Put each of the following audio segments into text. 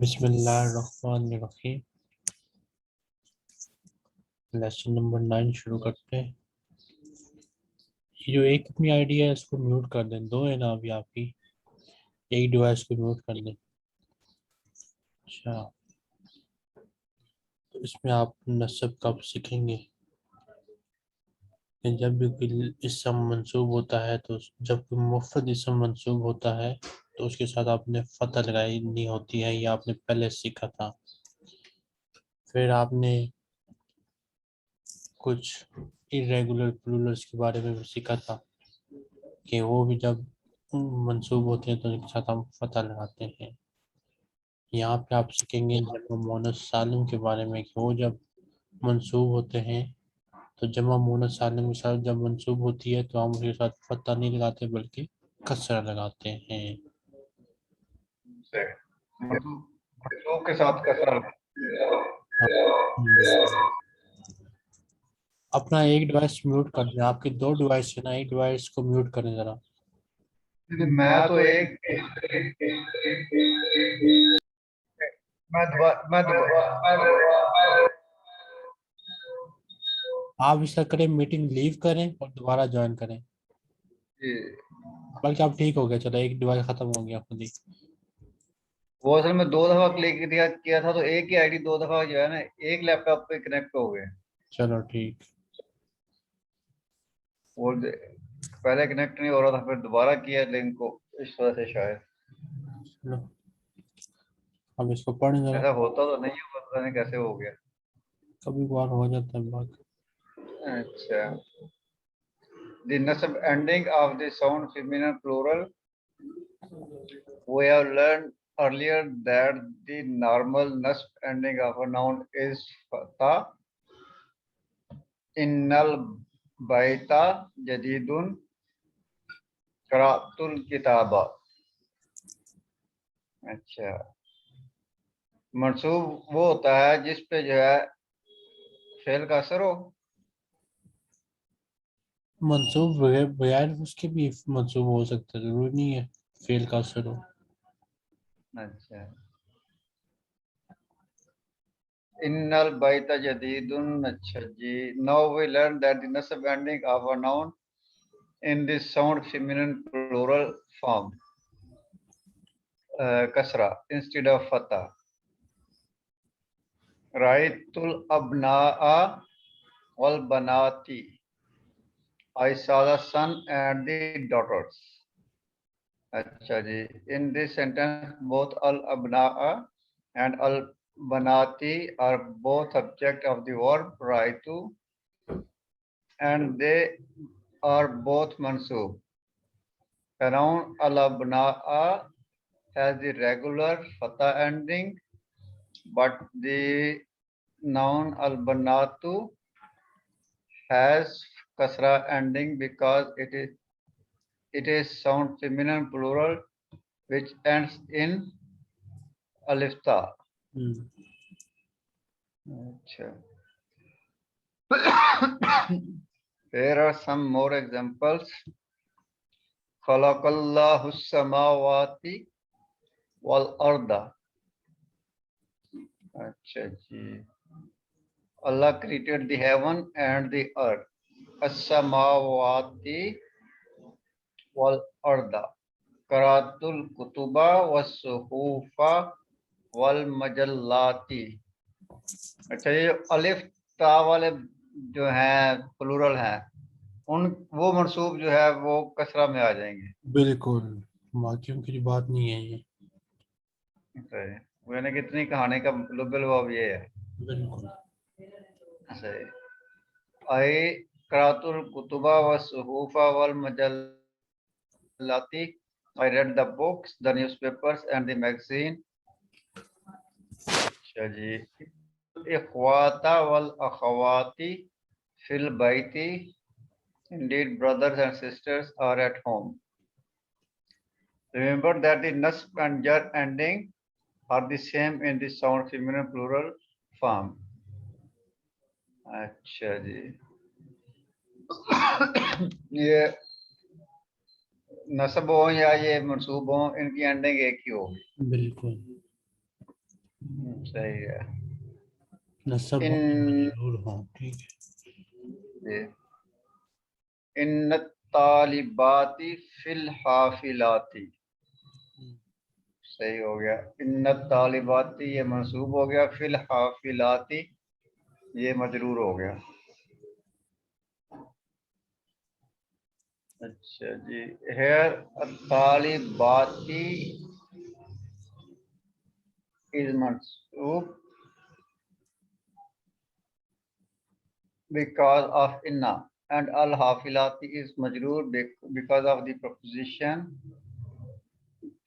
بسم اللہ الرحمن الرحیم. لیسن نمبر 9 شروع کرتے ہیں. یہ جو ایک اپنی آئی ڈی ہے اس کو میوٹ کر دیں. دو ہے نا ابھی آپ کی, ایک ڈیوائس کو میوٹ کر دیں. اچھا, تو اس میں آپ نصب کب سیکھیں گے کہ جب بھی کوئی اسم منصوب ہوتا ہے تو جب کوئی مفرد اسم منصوب ہوتا ہے تو اس کے ساتھ آپ نے فتح لگانی ہوتی ہے. یہ آپ نے پہلے سیکھا تھا. پھر آپ نے کچھ irregular plurals کے بارے میں بھی سیکھا تھا کہ وہ بھی جب منصوب ہوتے ہیں تو ان کے ساتھ ہم فتح لگاتے ہیں. یہاں پہ آپ سیکھیں گے جمع مؤنث سالم کے بارے میں کہ وہ جب منصوب ہوتے ہیں تو جمع مؤنث سالم کے ساتھ جب منصوب ہوتی ہے تو ہم اس کے ساتھ فتح نہیں لگاتے بلکہ کسرہ لگاتے ہیں. مطلوب کے ساتھ کسرہ. اپنا ایک ڈیوائس میوٹ کر دیں. آپ کے دو ڈیوائس ہیں نا, ایک ڈیوائس کو میوٹ کریں ذرا. میں تو ایک آپ اس طرح کریں, میٹنگ لیو کریں اور دوبارہ جوائن کریں. بلکہ آپ ٹھیک ہو گیا, چلو ایک ڈیوائس ختم ہو گیا خود ہی. وہ اصل میں 2 دفعہ کلک کیا تھا تو ایک ہی آئی ڈی 2 دفعہ جو ہے نا ایک لیپ ٹاپ پہ کنیکٹ ہو گئے. چلو ٹھیک. وہ پہلے کنیکٹ نہیں ہو رہا تھا, پھر دوبارہ کیا لنک کو, اس وجہ سے شاید. چلو اب اس کو پڑھیں ذرا. ایسا ہوتا تو نہیں ہے, پتہ نہیں کیسے ہو گیا. کبھی کبھار ہو جاتا ہے بات. اچھا. The nasab ending of the sound feminine plural. We have learned earlier that the normal nasab ending of a noun is fatha. Innal baita jadidun qara'tul kitaba. اچھا, منصوب وہ ہوتا ہے جس پہ جو ہے فعل کا اثر ہو. منصوب بغیر اس کے بھی منصوب ہو سکتا ہے, ضروری نہیں ہے فعل کا اثر ہو. اچھا. Innal baita jadidun. اچھا جی. Now we learn that the nasab ending of a noun in the sound feminine plural form kasra instead of fatha. Ra'aytul abna'a wal banati. I saw the son and the daughters. اچھا جی. In this sentence both al abna'a and al banati are both object of the verb ra'aytu and they are both mansub. The noun al abna'a has the regular fatha ending, but the noun al banatu has kasra ending because it is sound feminine plural which ends in alif ta. Here are some more examples. Khalaqallahu samawati wal arda. Achha ji. Allah created the heaven and the earth. As-samawati wal arda. Qaratul kutuba was suhufa wal majallati. اچھا, یہ الف تا والے جو ہیں plural ہیں ان وہ منصوب جو ہے وہ کسرہ میں آ جائیں گے. بالکل, باقیوں کی بات نہیں ہے یہ. وہ یعنی کہ اتنی کہانی کا لب لباب یہ ہے. بالکل صحیح. اے قرات الکتبہ والصحف والمجلاتی. I read the books, the newspapers and the magazine. اچھا جی. اخواتا والاخواتی فی البیتی. Indeed, brothers and sisters are at home. Remember that the nasb and jar ending are the same in the sound feminine plural form. اچھا جی. یہ نصب ہوں یا یہ منصوب ہوں ان کی اینڈنگ ایک ہی ہوگی. بالکل صحیح ہے. نصب ہو یا مجرور ہو. ٹھیک ہے. جی. ان الطالبات فی الحافلات. صحیح ہو گیا. ان الطالبات یہ منصوب ہو گیا. فی الحافلات یہ مجرور ہو گیا. اچھا جی. ہیئر الطالباتی is mansub because of inna, and al-hafilati is majroor because of the preposition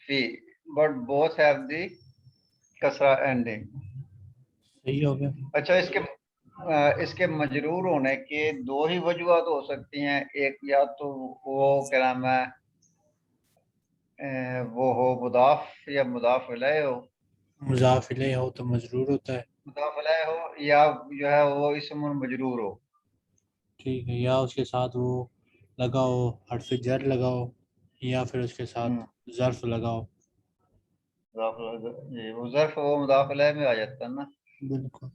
fi, but both have the kasra ending. صحیح ہو گیا. اچھا اس کے مجرور ہونے کے دو ہی وجوہات ہو سکتی ہیں. ایک یا تو وہ کیا نام ہے وہ ہو مضاف یا مضاف الیہ ہو. مضاف الیہ ہو تو مجرور ہوتا ہے. مضاف الیہ ہو یا جو ہے وہ اسم مجرور ہو. ٹھیک ہے. یا اس کے ساتھ وہ لگاؤ حرف جر لگاؤ یا پھر اس کے ساتھ ظرف لگاؤ. جی وہ ظرف وہ مضاف الیہ میں آ جاتا ہے نا. بالکل.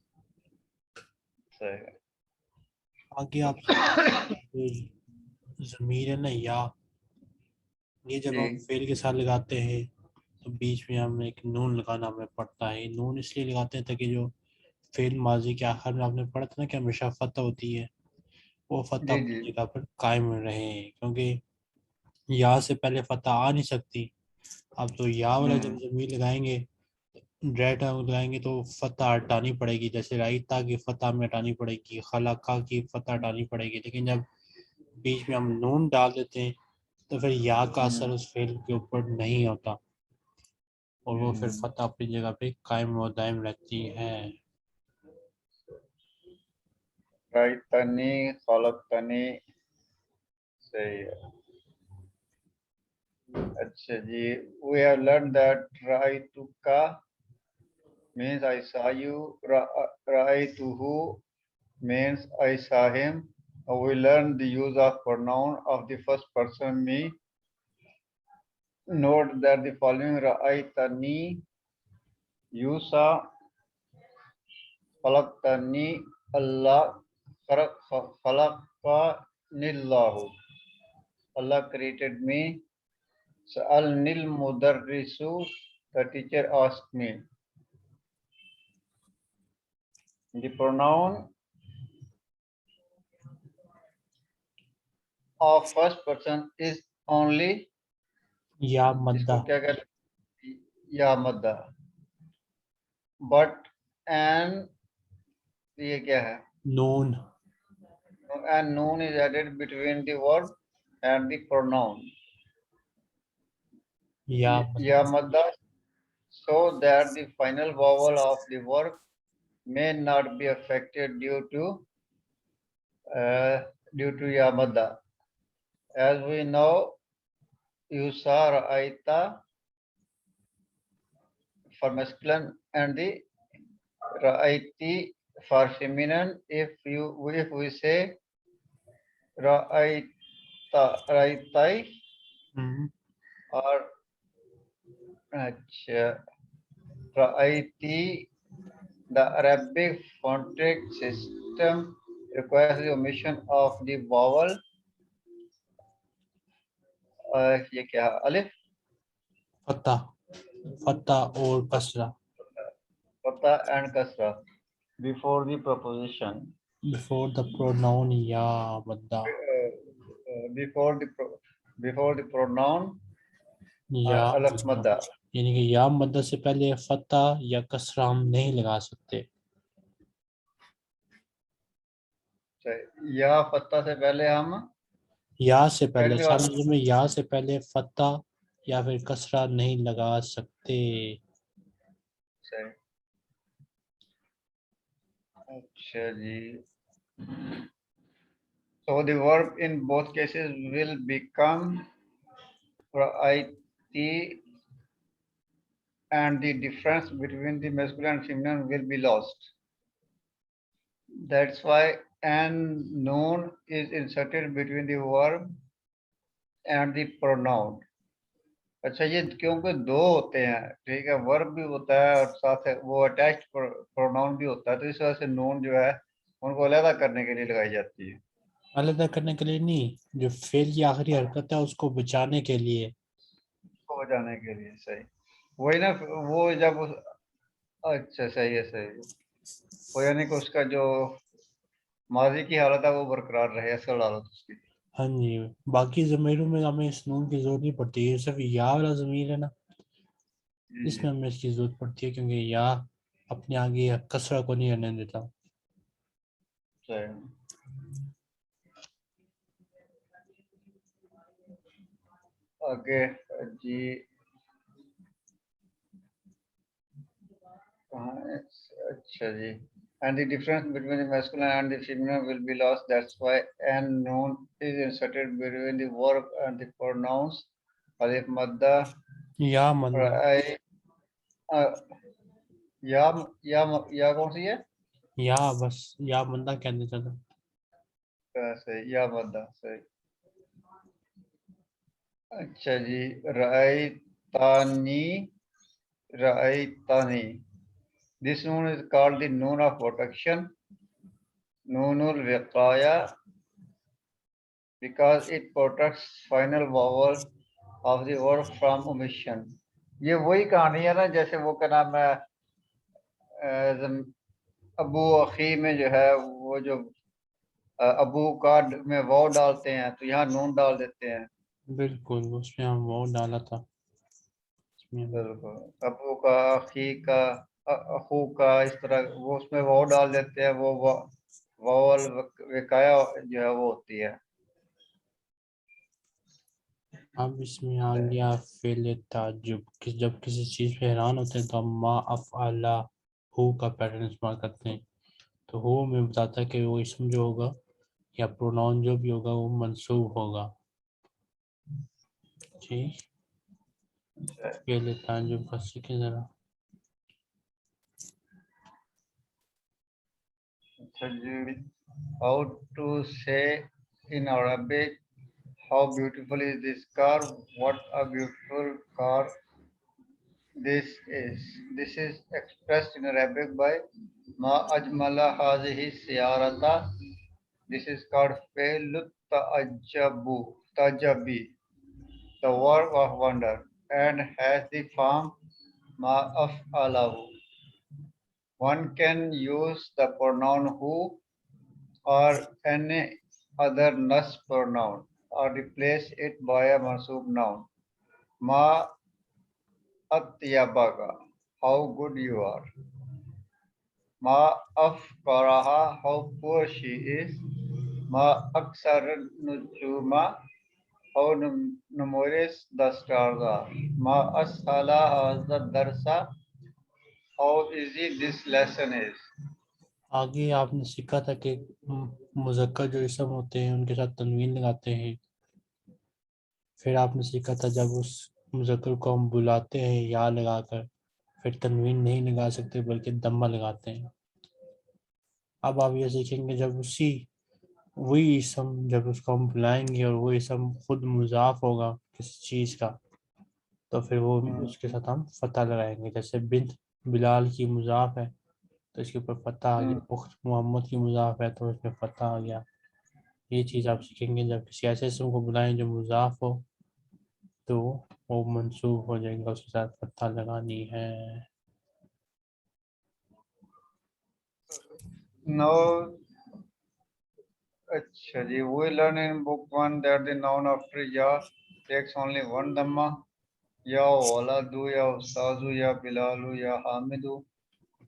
صحیح. آگے آپ ضمیر ہے نا یا یہ جب جی ہم فعل کے ساتھ لگاتے ہیں تو بیچ میں ہمیں ایک نون لگانا ہمیں پڑتا ہے. نون اس لیے لگاتے ہیں تاکہ جو فعل ماضی کے آخر میں آپ نے پڑھا تھا نا کہ ہمیشہ فتح ہوتی ہے وہ فتح جی اپنی جی جگہ پر قائم رہے کیونکہ یا سے پہلے فتح آ نہیں سکتی. اب تو یا والا جب ضمیر لگائیں گے ڈائریکٹ لگائیں گے تو فتح ہٹانی پڑے گی. جیسے رائتا کی فتح میں ہٹانی پڑے گی, خلقہ کی فتح ہٹانی پڑے گی. لیکن جب بیچ میں ہم نون ڈال دیتے ہیں تو پھر یا کا اثر اس فعل کے اوپر نہیں ہوتا اور وہ پھر فتح اپنی جگہ پہ قائم و دائم رہتی ہے. رائتنی خلقتنی. صحیح ہے. اچھا جی. we have learned that رأیتک means I saw you. رأیتہ means I saw him. We learned the use of pronoun of the first person me. Note that the following رأیتنی, you saw, خلقتنی, Allah, خلقنی Allah, Allah created me. سألنی المدرس, the teacher asked me. The pronoun of first person is only یا جس مدہ کو کیا کہتے ہیں یا مدہ. But and یہ کیا ہے نون. and noon is added between the verb and the pronoun. Ya madda, so that the final vowel of the verb may not be affected due to ya madda. As we know, yusa, ra'aita for masculine and the ra'aiti for feminine. If we say ra'aita, ra'aitai or ra'aiti, the Arabic phonetic system requires the omission of the vowel. یہ کیا الف, فتح اور کسرہ فتح and kasra before the preposition. before the pronoun یا مدہ. Before the pronoun یا alif madda. یعنی کہ یا مدہ سے پہلے فتح یا کسرہ ہم نہیں لگا سکتے. یا فتح سے پہلے ہم یا سے پہلے سمجھ میں یا سے پہلے فتح یا پھر کسرہ نہیں لگا سکتے. اچھا جی. So the verb in both cases will become ra'aiti and the difference between the masculine and feminine will be lost. That's why an noon is inserted between the verb and the pronoun. اچھا یہ کیونکہ دو ہوتے ہیں ٹھیک ہے ورب بھی ہوتا ہے اور ساتھ وہ اٹیچڈ پروناؤن بھی ہوتا ہے تو اس وجہ سے نون جو ہے ان کو علیحدہ کرنے کے لیے لگائی جاتی ہے. علیحدہ کرنے کے لیے نہیں, جو فعل کی آخری حرکت ہے اس کو بچانے کے لیے, کو بچانے کے لیے. صحیح وہی نا وہ جب اچھا صحیح ہے وہ یعنی کہ اس کا جو ماضی کی حالت ہے وہ برقرار رہے اصل حالت اس کی. ہاں جی. باقی ضمیروں میں ہمیں اس نون کی ضرورت نہیں پڑتی, یہ صرف یا والا ضمیر ہے نا, اس میں ہمیں اس کی ضرورت پڑتی ہے کیونکہ یا اپنے آگے کسرہ کو نہیں رہنے دیتا. آگے جی اچھا جی. And the difference between the masculine and the feminine will be lost. That's why an noun is inserted between the verb and the pronouns. Alif madda یا مندہ, یا کون سی ہے یا بس یا مندہ کہنے چاہتا. صحیح یا مدہ صحیح. اچھا جی رأیتانی رأیتانی. This noun is called the noun of protection, noonul wiqaya, because it protects final vowel of the word from omission. یہ وہی کہانی ہے نا جیسے وہ کیا نام ہے ابو اخی میں جو ہے وہ جو ابو کارڈ میں واو ڈالتے ہیں تو یہاں نون ڈال دیتے ہیں. بالکل, اس میں ہم وہ ڈالا تھا. بالکل ابو کا اخی کا اخو کا اس طرح وہ اس میں واو ڈال دیتے ہیں, وہ واول وقایا جو ہے وہ ہوتی ہے. اب اس میں آ گیا فعل تعجب, کہ جب کسی چیز پہ حیران ہوتے ہیں تو ہم ما افعلا ہو کا پیٹرن استعمال کرتے ہیں. تو ہو میں بتاتا ہے کہ وہ اسم جو ہوگا یا پروناؤن جو بھی ہوگا وہ منصوب ہوگا. ٹھیک, فعل تعجب کا سیکھیں ذرا. How to say in Arabic, how beautiful is this car? What a beautiful car this is. This is expressed in Arabic by ma ajmala hazihi siyarata. This is called fe'lu tajabi, the work of wonder, and has the form ma af'alahu. One can use the pronoun who or any other nas pronoun or replace it by a mansoob noun. Ma atyabaga, how good you are. Ma afqaraha, how poor she is. Ma aksar nujuma, how numerous the stars are. Ma ashala hadha darsa, how easy this lesson is. آگے آپ نے سیکھا تھا کہ مذکر جو اسم ہوتے ہیں ان کے ساتھ تنوین لگاتے ہیں. پھر آپ نے سیکھا تھا جب اس مذکر کو ہم بلاتے ہیں یا لگا کر پھر تنوین نہیں لگا سکتے بلکہ دمہ لگاتے ہیں. اب آپ یہ سیکھیں گے جب وہی اسم جب اس کو ہم بلائیں گے اور وہ اسم خود مضاف ہوگا کسی چیز کا تو پھر وہ اس کے ساتھ ہم فتح لگائیں گے. جیسے بنت بلال کی مضاف ہے تو اس کے اوپر فتح آ گیا, اخت محمد کی مضاف ہے تو اس میں فتح آ گیا. یہ چیز آپ سیکھیں گے جب کسی ایسے اسم کو بلائیں جو مضاف ہو تو وہ منصوب ہو جائے گا, اس کے ساتھ فتح لگانی ہے. No. اچھا جی we learn in book 1 that the noun after ya takes only one dhamma. Ya waladu, ya ustazu, ya bilalu, ya hamidu.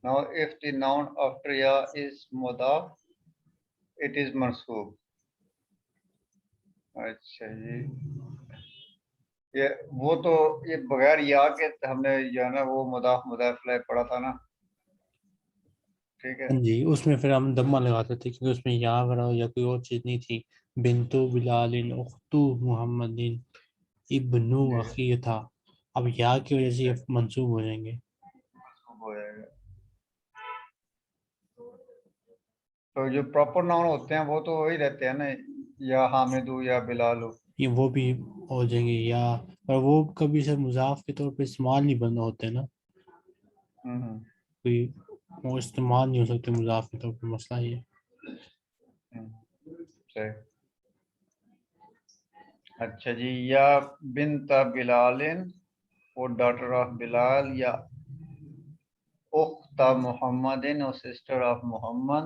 Now if the noun after ya is mudaf, it is mansoob. اچھا جی یہ وہ تو یہ بغیر یا کے ہم نے جو ہے نا وہ مضاف مضاف الیہ پڑھا تھا نا. ٹھیک ہے جی, اس میں پھر ہم دمہ لگاتے تھے کیونکہ اس میں یا وغیرہ یا کوئی اور چیز نہیں تھی. بنتو بلال اختو محمد ابنو اخی تھا, اب یا کی وجہ سے یہ منصوب ہو جائیں گے. ہو جائے گا. تو جو پراپر ناؤن ہوتے ہیں وہ تو وہی رہتے ہیں نا, یا حامدو یا بلالو. یہ وہ بھی ہو جائیں گے یا، پر وہ کبھی سے مضاف کے طور پہ استعمال نہیں بند ہوتے نا، کوئی وہ استعمال نہیں ہو سکتے مضاف کے طور پہ، مسئلہ یہ ہے۔ صحیح. اچھا جی، یا بنت بلال وہ ڈاٹر آف بلال، یا اخت محمد اور سسٹر آف محمد.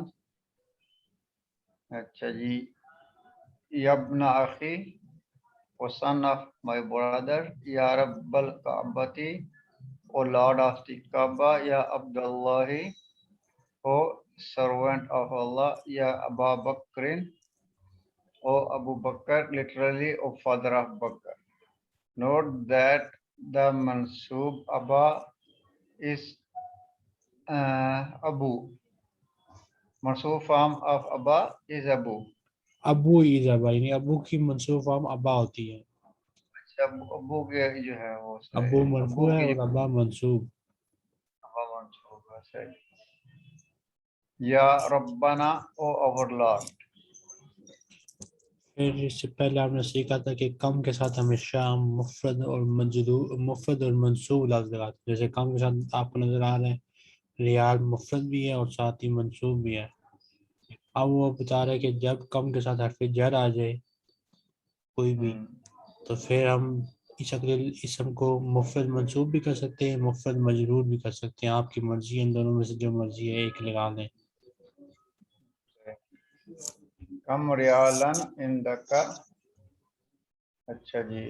اچھا جی، یا ابن اخی or son of my brother، یا رب الکعبتی or lord of the Kaaba، یا عبداللہ or servant of Allah، یا ابا بکر or Abu Bakr literally or father of Bakr. Note that the mansub Aba is Abu. Mansub form of Aba is Abu. ابو عیز ابا، یعنی ابو کی منصوب form ابا ہوتی ہے، ابو کے جو ہے وہ ابو صحیح. مرفوع ہے اور ابا منصوب۔ ابا منصوب ہے صحیح. یا ربنا او our Lord. پھر اس سے پہلے آپ نے سیکھا تھا کہ کم کے ساتھ ہمیشہ ہم مفرد اور منصوب لفظ لگاتے ہیں، جیسے کم کے ساتھ آپ کو نظر آ رہا ہے ریال مفرد بھی ہے اور ساتھ ہی منصوب بھی ہے۔ اب وہ بتا رہے کہ جب کم کے ساتھ حرف جر آ جائے کوئی بھی، تو پھر ہم اس اگلے اسم کو مفرد منصوب بھی کر سکتے ہیں، مفرد مجرور بھی کر سکتے ہیں، آپ کی مرضی ہے، ان دونوں میں سے جو مرضی ہے ایک لگا لیں۔ کم ریالن اندکا. اچھا جی،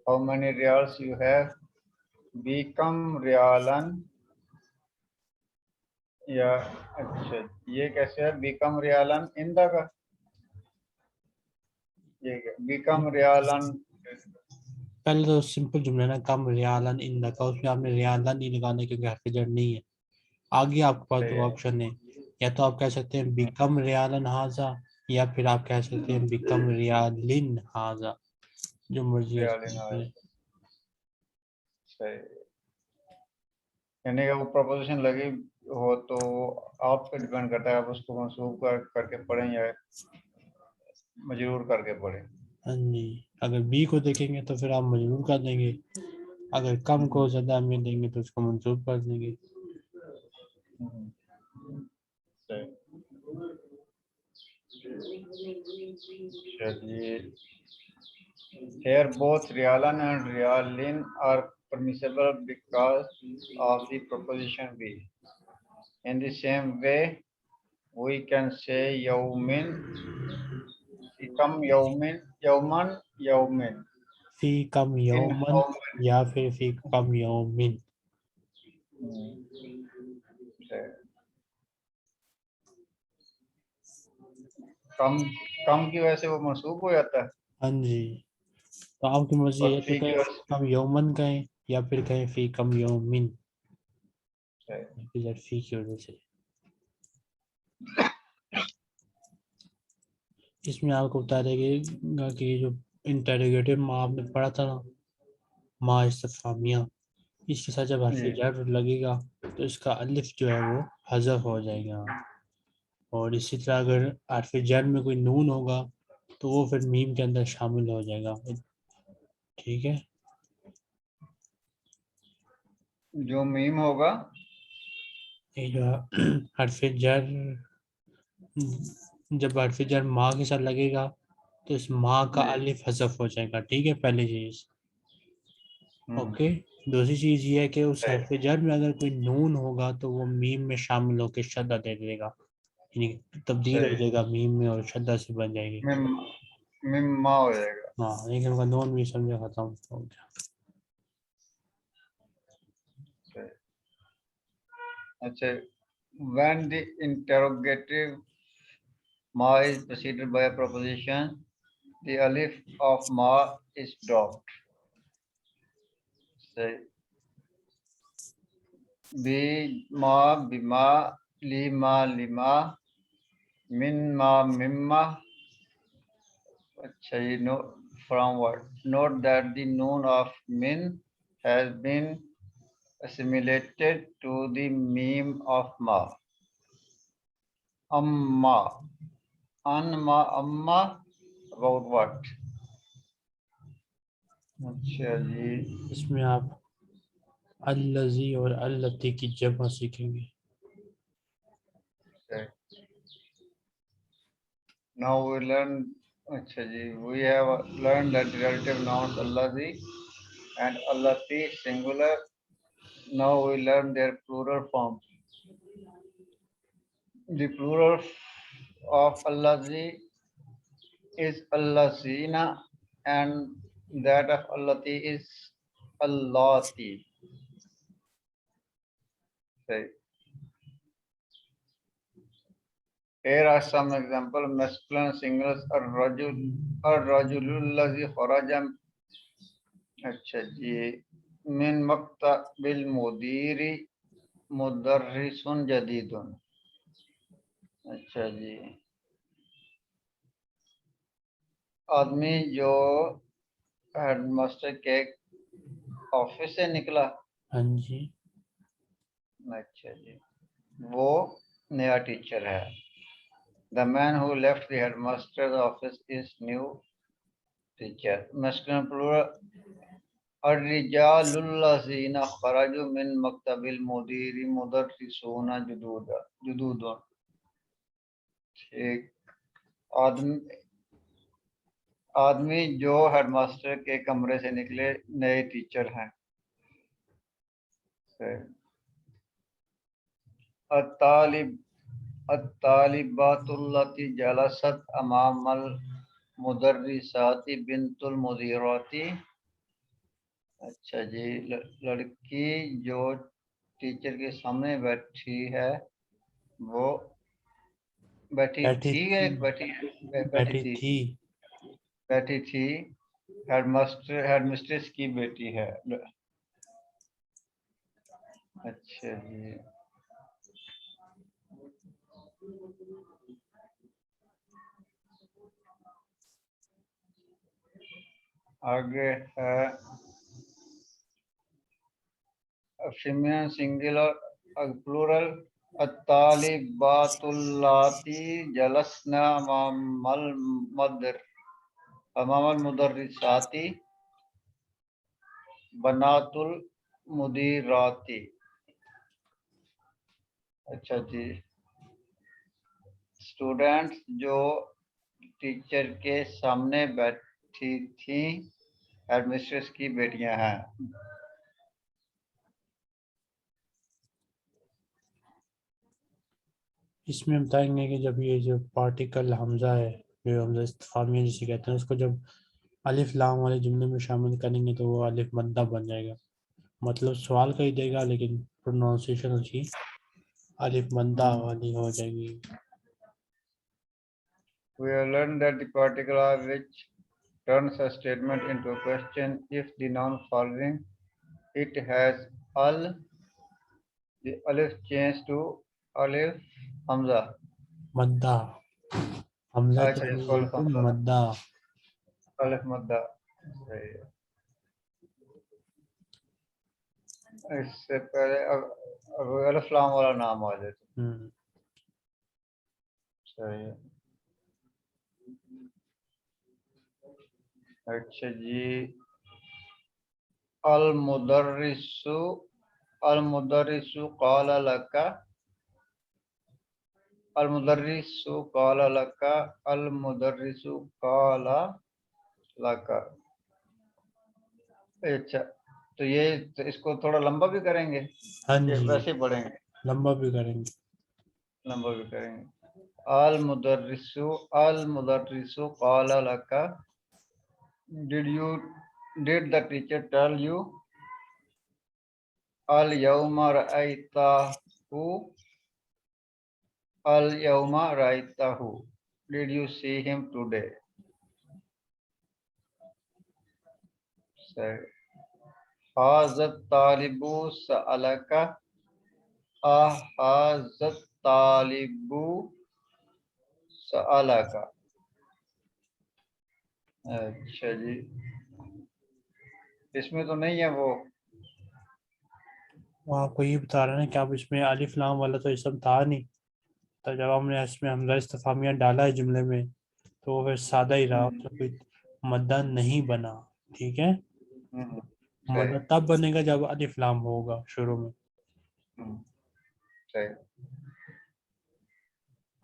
how many reals you have؟ become ریالن، یا اچھا یہ کیسے ہے become ریالن اندکا؟ یہ become ریالن، پہلے تو سمپل جملہ نا کم ریالن اندکا، اس میں آپ نے ریالن نہیں لگانے کیونکہ حرف جر نہیں ہے۔ آگے آپ کے پاس دو آپشن ہیں، یا تو آپ کہہ سکتے ہیں بیکم ریالن ہاذا، یا پھر آپ کہہ سکتے ہیں بیکم ریالن ہاذا، جو مرضی ہے۔ ریالن صحیح. یعنی کہ وہ پروپوزیشن لگی ہو تو آپ پہ ڈیپینڈ کرتا ہے، آپ اس کو منسوب کر کے پڑھیں یا مجرور کر کے پڑھیں۔ ہاں جی، اگر بی کو دیکھیں گے تو پھر آپ مجرور کر دیں گے، اگر کم کو زیادہ اہمیت دیں گے تو اس کو منسوب کر دیں گے۔ چلیے، here both rialan and rialin are permissible because of the preposition be. In the same way, we can say yawmin, become yawmin, yawman, yawmin. فی کم In یومن yawmin. یا پھر فی کم یومن۔ کم کی وجہ سے وہ منسوب ہو جاتا ہے، ہاں جی، تو آپ کی مرضی اور ہے تو فی کی کہیں وجہ فی کم یومن کہیں، یا پھر کہیں فی کم یومن، سے فی کی وجہ سے۔ اس میں آپ کو بتا دے گا کہ یہ جو انٹروگیٹو ما آپ نے پڑھا تھا نا، ما استفہامیہ، اس کے ساتھ جب حرف جر لگے گا تو اس کا الف جو ہے وہ حذف ہو جائے گا، اور اسی طرح اگر حرف جر میں کوئی نون ہوگا تو وہ پھر میم کے اندر شامل ہو جائے گا۔ ٹھیک ہے، جو میم ہوگا یہ جو حرف جر، جب حرف جر ما کے ساتھ لگے گا تو اس ما کا الف حذف ہو جائے گا۔ ٹھیک ہے، پہلی چیز۔ اوکے، دوسری چیز یہ ہے کہ اس حرف جر میں اگر کوئی نون ہوگا تو وہ میم میں شامل ہو کے شدہ دے دے گا، یعنی تبدیل ہو جائے گا میم میں اور شدہ سے بن جائے گی۔ مما ہو جائے گا۔ ہاں، لیکن ان کا نون بھی سمجھا ختم ہو گیا۔ اچھا، when the interrogative ma is preceded by a preposition, the alif of ma is dropped. Say bi ma bima, lima lima, min ma mimma. Achha, you know from what? Note that the noon of min has been assimilated to the meme of ma. Amma, anma, amma, about what? اچھا جی اس میں آپ الذی اور التی کی جمع سیکھیں گے. Now we learn, اچھا جی, we have learned that the relative nouns allazi and allati singular. Now we learn their plural forms. The plural of allazi is allazina and that of allati is allati. Okay. Here are some examples. Masculine singulars ar-rajulul ladhi kharaja اچھا جی من مکتب المدیر مدرس جدید. اچھا جی آدمی جو head master کے office سے نکلا. ہاں جی اچھا جی وہ نیا ٹیچر ہے. The man who left the headmaster's office is new teacher. Masculine plural الرجال الذين خرجوا من مكتب المدير مدرسون جدود. ٹھیک. آدمی جو ہیڈ ماسٹر کے کمرے سے نکلے نئے ٹیچر ہیں. الطالبات اللتی جلست امام المدرسات بنت المدیرات. اچھا جی لڑکی جو ٹیچر کے سامنے بیٹھی ہے وہ بیٹھی تھی ہیڈ مسٹریس کی بیٹی ہے. اچھا جی آگے ہے فیمینن سنگولر پلورل الطالبات اللاتی جلسن امام المدرسات بنات المدیراتی. اچھا جی اسٹوڈینٹس جو ٹیچر کے سامنے بیٹھی تھیں ہیڈ مسٹریس کی بیٹیاں ہیں. اس میں بتائیں گے کہ جب یہ جو پارٹیکل حمزہ ہے جو حمزہ استفہامیہ جسے کہتے ہیں اس کو جب الف لام والے جملے میں شامل کریں گے تو وہ الف مدہ بن جائے گا. مطلب سوال کا ہی دے گا لیکن پروناؤنسیشن اس کی الف مدہ والی ہو جائے گی. We have learned that the particular which turns a statement into a question if the noun following it has al, the alif change to alif hamza. مدہ حمزہ اچھا کے اس کو الف حمزہ مدہ. الف مدہ صحیح ہے. اس سے پہلے الف لام والا نام آ جائے تو صحیح ہے. اچھا جی المدرس قال لك المدرس قال لك المدرس قال لك. اچھا تو یہ اس کو تھوڑا لمبا بھی کریں گے. ہاں جی ویسے پڑھیں گے لمبا بھی کریں گے. لمبا بھی کریں گے. المدرس قال لك did the teacher tell you اليوم رأيته did you see him today. هذا الطالب سألك هذا الطالب سألك. اچھا جی اس میں تو نہیں ہے وہ آپ کو یہ بتا رہے ہیں کہ اب اس میں الف لام والا تو اسم تھا نہیں تو جب ہم نے اس میں حمزہ استفہامیہ ڈالا ہے جملے میں تو وہ پھر سادہ ہی رہا، اس میں کوئی مدہ نہیں بنا. ٹھیک ہے، مدہ تب بنے گا جب الف لام ہوگا شروع میں.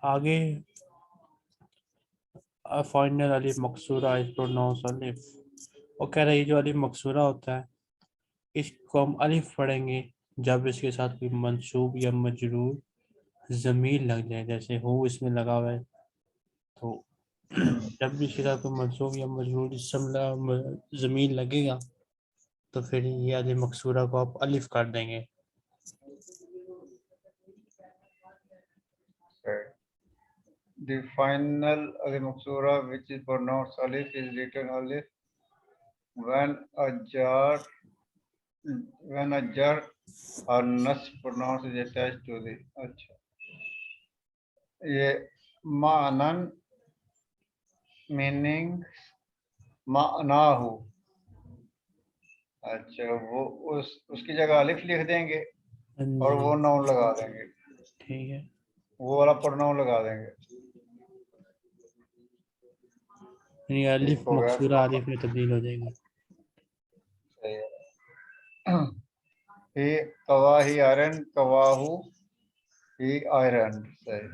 آگے فائنل الف مقصورہ از پروناؤنس الف. وہ کہہ رہی جو الف مقصورہ ہوتا ہے اس کو ہم الف پڑھیں گے جب اس کے ساتھ کوئی منصوب یا مجرور ضمیر لگ جائے، جیسے ہو اس میں لگا ہوا ہے تو جب بھی اس کے ساتھ کوئی منصوب یا مجرور ضمیر لگے گا تو پھر یہ الف مقصورہ کو آپ الف کر دیں گے. The final alif maksura which is pronounced alif is written alif when a jar or nasb pronounced is attached to the. اچھا یہ معنن meaning معنی ہو. اچھا وہ اس کی جگہ الف لکھ دیں گے اور وہ نون لگا دیں گے. ٹھیک ہے، وہ والا پرناؤن لگا دیں گے. یعنی الف مقصورہ الف میں تبدیل ہو جائے گی. ہی کوا ہی آئرن کواہو ہی آئرن. صحیح،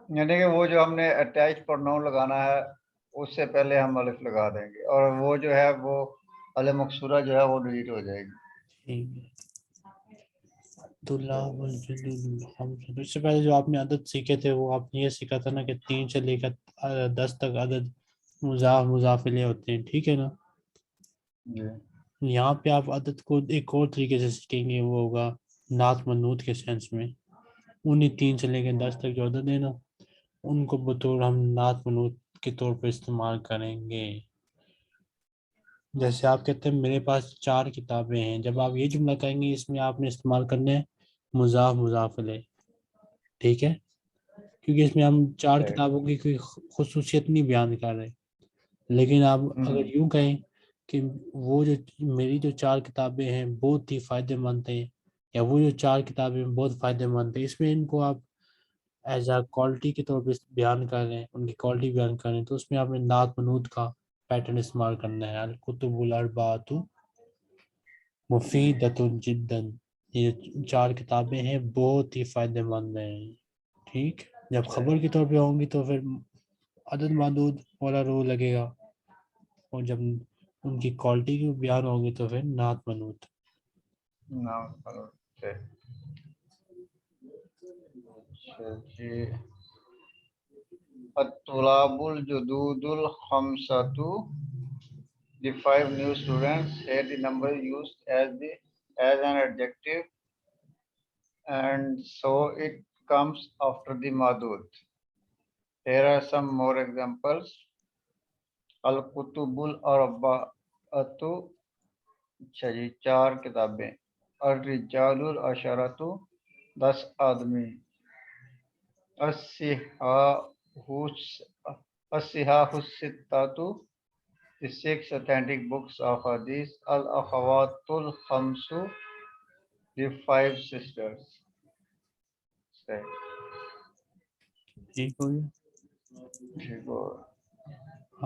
یعنی کہ وہ جو ہم نے اٹیچ پرناؤن لگانا ہے اس سے پہلے ہم الف لگا دیں گے اور وہ جو ہے وہ الف مقصورہ جو ہے وہ ڈیلیٹ ہو جائے گی. ٹھیک ہے. اس سے پہلے جو آپ نے عدد سیکھے تھے وہ آپ نے یہ سیکھا تھا نا کہ 3 سے لے کر 10 تک عدد مضاف الیہ ہوتے ہیں. ٹھیک ہے نا. یہاں پہ آپ عدد کو ایک اور طریقے سے سیکھیں گے، وہ ہوگا نعت منوط کے سینس میں. انہیں 3 سے لے کے 10 تک جو عدد ہیں نا ان کو بطور ہم نعت منوط کے طور پہ استعمال کریں گے. جیسے آپ کہتے ہیں میرے پاس 4 کتابیں ہیں، جب آپ یہ جملہ کہیں گے اس میں آپ نے استعمال کرنا ہے مضاف الیہ. ٹھیک ہے، کیونکہ اس میں ہم 4 کتابوں کی کوئی خصوصیت نہیں بیان کر رہے. لیکن آپ اگر یوں کہیں کہ وہ جو میری جو 4 کتابیں ہیں بہت ہی فائدہ مند ہیں، یا وہ جو 4 کتابیں بہت فائدہ مند ہیں، اس میں ان کو آپ ایز اے کوالٹی کے طور پہ بیان کر رہے ہیں، ان کی کوالٹی بیان کر رہے ہیں، تو اس میں آپ نے نعت منوط کا پیٹرن استعمال کرنا ہے. الکتب الاربعۃ مفیدۃ جدا، یہ 4 کتابیں ہیں بہت ہی فائدہ مند ہیں. ٹھیک، جب خبر کے طور پہ ہوں گی تو پھر عدد معدود والا رول لگے گا، اور جب ان کی کوالٹی کی بیان ہوگی تو پھر نعت منوط. الطلاب الجدود الخمسۃ. The 5 new students. Here the number used as an adjective, and so it comes after the madud. Here are some more examples. Al-kutubul arba'atu. اچھا جی 4 کتابیں. الرجال العشرۃ 10 آدمی. الصحاح الستۃ. The 6 authentic books of hadith. Al-akhawatul khamsu. The 5 sisters. ٹھیک ہو گیا.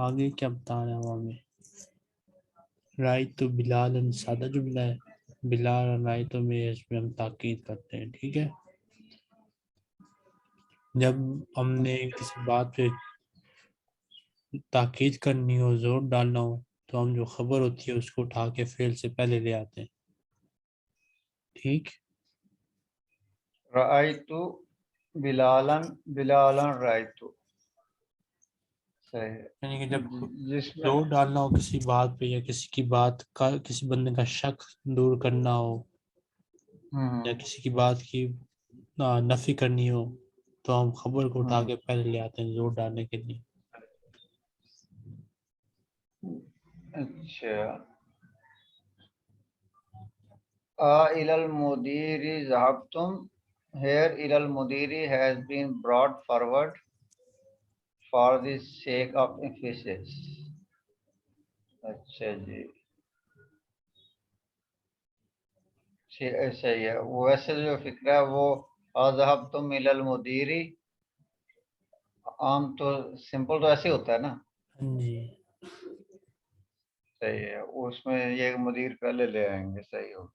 آگے کیا بتا رہے ہیں ہمیں؟ رائے تو بلال سادہ جملہ ہے، بلال رائے تو میں اس میں ہم تاکید کرتے ہیں. ٹھیک ہے، جب ہم نے کسی بات پہ تاکید کرنی ہو، زور ڈالنا ہو، تو ہم جو خبر ہوتی ہے اس کو اٹھا کے فعل سے پہلے لے آتے ہیں. ٹھیک، رأیت بلالا رأیت. صحیح، یعنی کہ جب جس میں زور ڈالنا ہو کسی بات پہ، یا کسی کی بات کا کسی بندے کا شک دور کرنا ہو، یا کسی کی بات کی نفی کرنی ہو، تو ہم خبر کو اٹھا کے پہلے لے آتے ہیں زور ڈالنے کے لیے. اچھا. إلى المدير ذهبتم. Here إلى المدير has been brought forward for the sake of emphasis. اچھا جی صحیح ہے. ویسے جو فکرہ ہے وہ ذهبتم إلى المدير عام تو سمپل تو ایسے ہوتا ہے نا. جی صحیح ہے, اس میں یہ مدیر پہلے لے آئیں گے. صحیح ہو.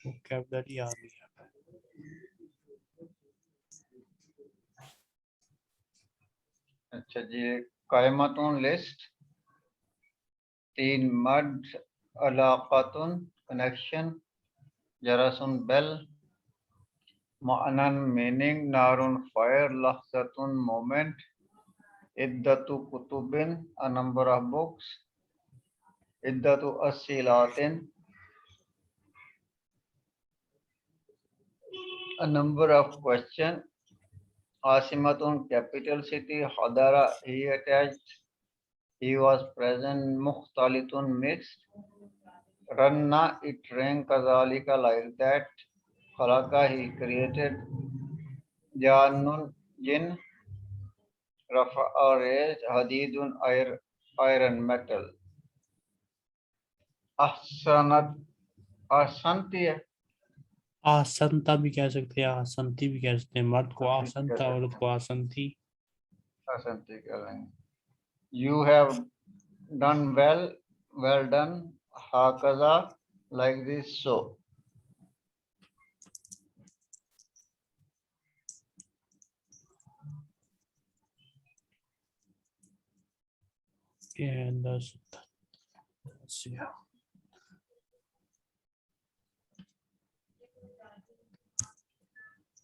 ووکیبلری آ گیا. اچھا جی, قائمتون لسٹ, 3 مد, علاقاتن کنیکشن, جرسن بیل, معنن میننگ, نارن فائر, لحظتن مومنٹ, عدت کتبن, a number of books, عدت اسئلاتن, a number of question, عاصمتن capital city, حضر he attached, he was present, مختلطن mixed, رنہ it rang, كذلك like that, خلق he created, جانن جن, رفع raised, حدید iron metal. احسنت, احسنتی ہے, آسنتا بھی کہہ سکتے ہیں, آسنتی بھی کہہ سکتے ہیں. مرد کو آسنتا, عورت کو آسنتی. احسنتی کر رہے ہیں. You have done well, well done, ہاکذا like this, so.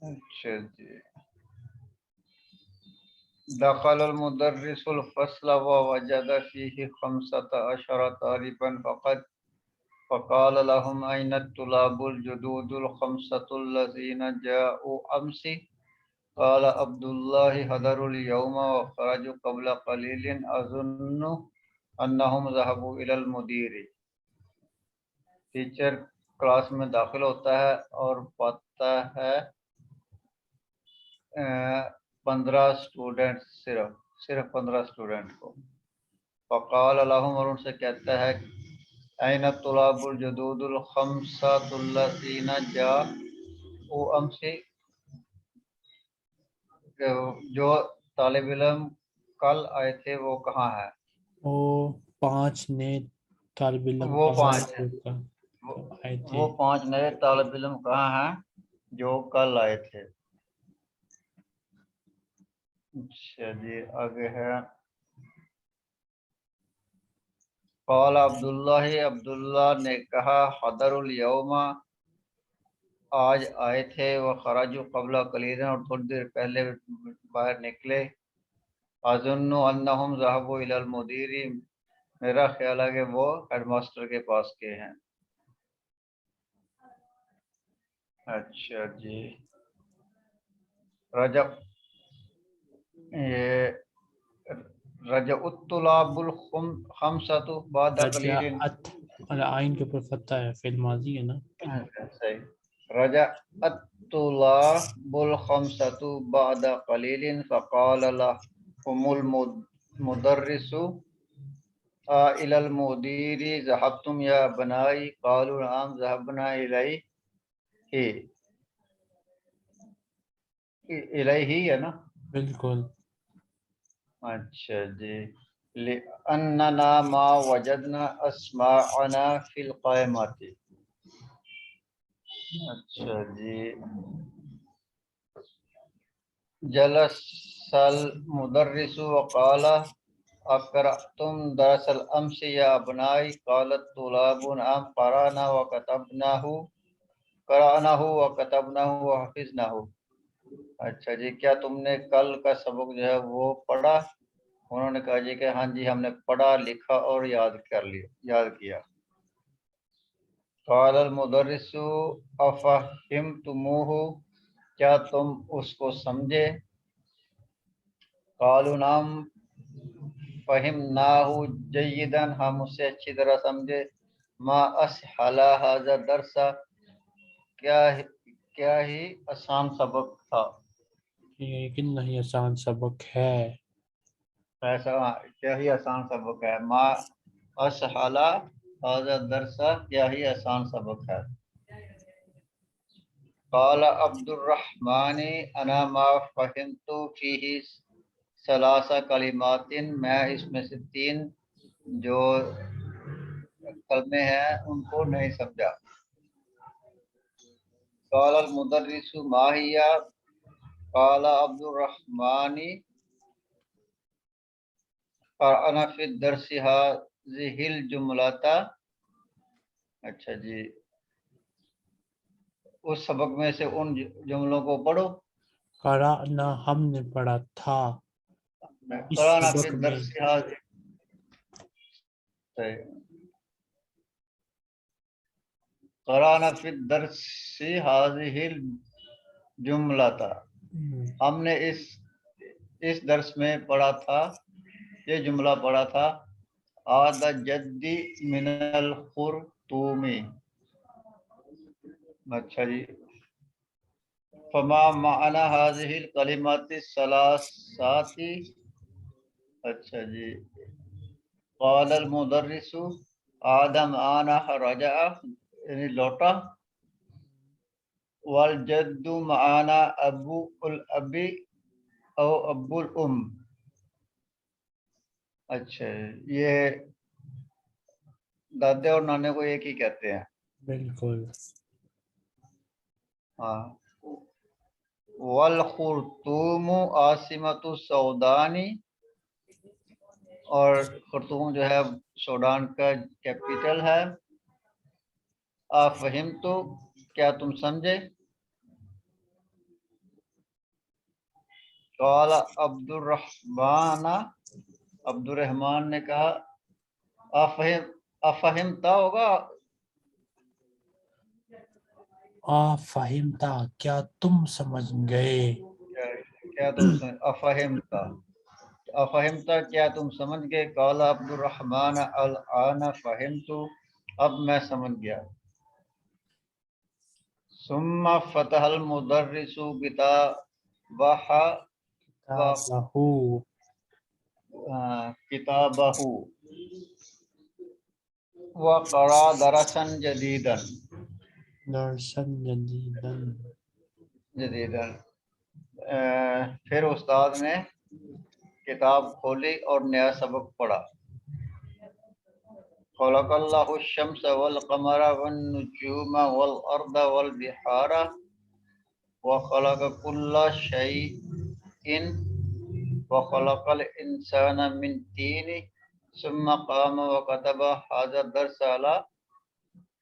اچھا جی. دخل المدرس الفصل ووجد فيه 15 طالبا فقط فقال لهم أين الطلاب الجدود ال5 الذين جاءوا أمس؟ قال عبد الله حضروا اليوم وخرجوا قبل قليل أظن أنهم ذهبوا إلى المدير. ٹیچر کلاس میں داخل ہوتا ہے اور پاتا ہے 15 اسٹوڈنٹ, صرف 15 اسٹوڈنٹ کو. فقال لهم, اور ان سے کہتا ہے, أين الطلاب الجدود ال5 الذين جاءوا أمس, جو طالب علم کل آئے تھے وہ کہاں ہے؟ وہ 5 نئے طالب علم وہ کہاں 5 آئے تھے. وہ 5 نئے طالب علم کہاں ہیں جو کل آئے تھے. اچھا جی, آگے ہے. قال عبداللہ, عبداللہ نے کہا, حضر الیوم, آج آئے تھے, وہ خرجوا قبل قلیل, اور تھوڑی دیر پہلے باہر نکلے. اظن انہم ذهبوا الی المدیر, میرا خیال ہے کہ وہ ہیڈ ماسٹر کے پاس گئے ہیں. اچھا جی. رجع الطلاب ال5 بعد قلیل. رجعت العین کے اوپر فتح ہے, فعل ماضی ہے نا. صحیح. رجع الطلاب ال5 بعد قلیل فقال لهم المدرس إلى المدير ذهبتم يا بناي؟ قالوا نعم ذهبنا إليه ہے نا. بالکل. اچھا جی. لأننا ما وجدنا أسماءنا في القائمة. اچھا جی. جلس المدرس وقال اقرأتم درس الامس یا ابنائی؟ قال الطلاب نعم قرأنا وكتبناه وحفظناه. اچھا جی, کیا تم نے کل کا سبق جو ہے وہ پڑھا؟ انہوں نے کہا جی کہ ہاں جی, ہم نے پڑھا, لکھا اور یاد کیا. قال المدرس افہمتموہ, کیا تم اس کو سمجھے؟ قالوا نعم فہمناہ جیدا, ہم اسے اچھی طرح سمجھے. ما اسہل ھذا الدرس, کیا ہی آسان سبق تھا. لیکن نہیں آسان سبق ہے. ایسا کیا ہی آسان سبق ہے. ما اسہل ھذا الدرس, کیا ہی آسان سبق ہے. قال عبد الرحمن انا ما فهمت فيه ثلاث کلمات، میں اس میں سے 3 جو کلمے ہیں ان کو نہیں سمجھا. قال المدرس ما هي؟ قال عبد الرحمن قرأنا في الدرس هذه الجملة. اچھا جی، اس سبق میں سے ان جملوں کو پڑھو. قرأنا ہم نے پڑھا تھا، اس قرآن فی سبق میں الدرس هذه. قرآن فی الدرس هذه الجملة، ہم نے اس درس میں پڑھا تھا، یہ جملہ پڑھا تھا. عاد جدی من الخرطومی. اچھا جی. فما معنی هذه الکلمات الثلاثات. اچھا جی. قال المدرس آدم آنا رجع، یعنی لوٹا. والجد معانا ابو الابی او ابو الام. اچھا، یہ دادے اور نانے کو ایک ہی کہتے ہیں. بالکل. ہاں. والخرطوم عاصمۃ السودانی، اور خرطوم جو ہے سوڈان کا کیپٹل ہے. فہم تو، کیا تم سمجھے؟ قال عبد الرحمن نے کہا افہمتا ہوگا. فہمتا، کیا تم سمجھ گئے؟ کیا تم افہمتا کیا تم سمجھ گئے؟ قال عبد الرحمن الآن فہمت، اب میں سمجھ گیا. ثم فتح المدرس کتابہ وقرأ درسا جدیدا. درسن جدیدن. پھر استاد نے کتاب کھولی اور نیا سبق پڑھا. خلق اللہ الشمس والقمر والنجوم والارض والبحار وخلق كل شيء وخلق الانسان من طين ثم قام وكتب هذا الدرس على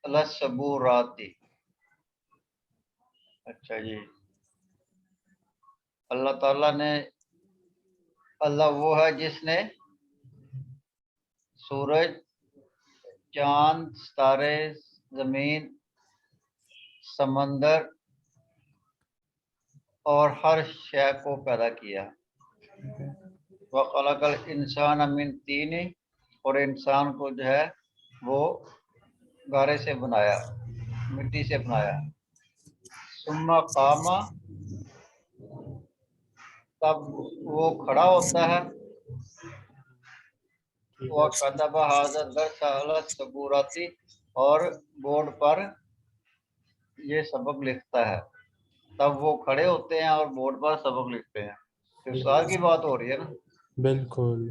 السبورات. اچھا جی. اللہ تعالیٰ نے، اللہ وہ ہے جس نے سورج، چاند، ستارے، زمین، سمندر اور ہر شے کو پیدا کیا. وَخَلَقَ الْإِنسَانَ مِنْ طِينٍ، اور انسان کو جو ہے وہ گارے سے بنایا، مٹی سے بنایا. ثُمَّ قَامَ، تب وہ کھڑا ہوتا ہے. وَكَتَبَ هَذَا الدَّرْسَ عَلَى السَّبُورَةِ، اور بورڈ پر یہ سبق لکھتا ہے. تب وہ کھڑے ہوتے ہیں اور بورڈ پر سبق لکھتے ہیں. استاد کی بات ہو رہی ہے نا. بالکل.